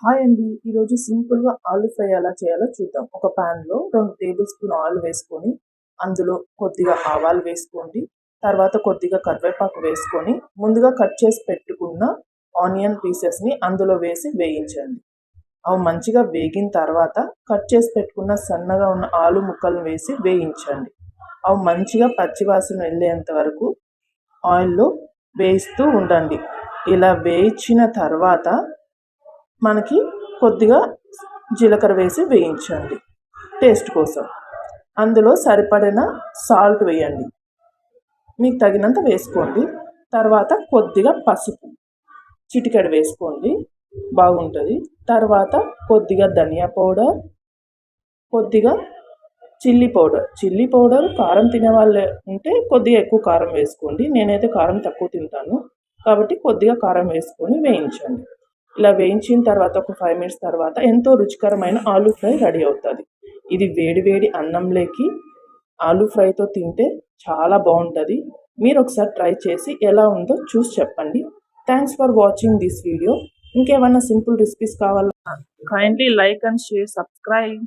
Hi అండి. ఈరోజు సింపుల్‌గా ఆలు ఫ్రై ఎలా చేయాలో చూద్దాం. ఒక ప్యాన్‌లో 2 టేబుల్ స్పూన్ ఆయిల్ వేసుకొని, అందులో కొద్దిగా ఆవాలు వేసుకోండి. తర్వాత కొద్దిగా కరివేపాకు వేసుకొని, ముందుగా కట్ చేసి పెట్టుకున్న ఆనియన్ పీసెస్‌ని అందులో వేసి వేయించండి. అవి మంచిగా వేగిన తర్వాత కట్ చేసి పెట్టుకున్న సన్నగా ఉన్న ఆలు ముక్కలను వేసి వేయించండి. అవి మంచిగా పచ్చివాసన వెళ్ళేంత వరకు ఆయిల్‌లో వేయిస్తూ ఉండండి. ఇలా వేయించిన తర్వాత మనకి కొద్దిగా జీలకర్ర వేసి వేయించండి టేస్ట్ కోసం. అందులో సరిపడిన సాల్ట్ వేయండి, మీకు తగినంత వేసుకోండి. తర్వాత కొద్దిగా పసుపు చిటికెడు వేసుకోండి, బాగుంటుంది. తర్వాత కొద్దిగా ధనియా పౌడర్, కొద్దిగా చిల్లీ పౌడర్ కారం తినే వాళ్ళు ఉంటే కొద్దిగా ఎక్కువ కారం వేసుకోండి. నేనైతే కారం తక్కువ తింటాను కాబట్టి కొద్దిగా కారం వేసుకొని వేయించండి. ఇలా వేయించిన తర్వాత ఒక 5 మినిట్స్ తర్వాత ఎంతో రుచికరమైన ఆలు ఫ్రై రెడీ అవుతుంది. ఇది వేడి వేడి అన్నంలోకి ఆలు ఫ్రైతో తింటే చాలా బాగుంటుంది. మీరు ఒకసారి ట్రై చేసి ఎలా ఉందో చూసి చెప్పండి. Thanks for watching this video. ఇంకేమైనా సింపుల్ రెసిపీస్ కావాలా? Kindly like and share, subscribe.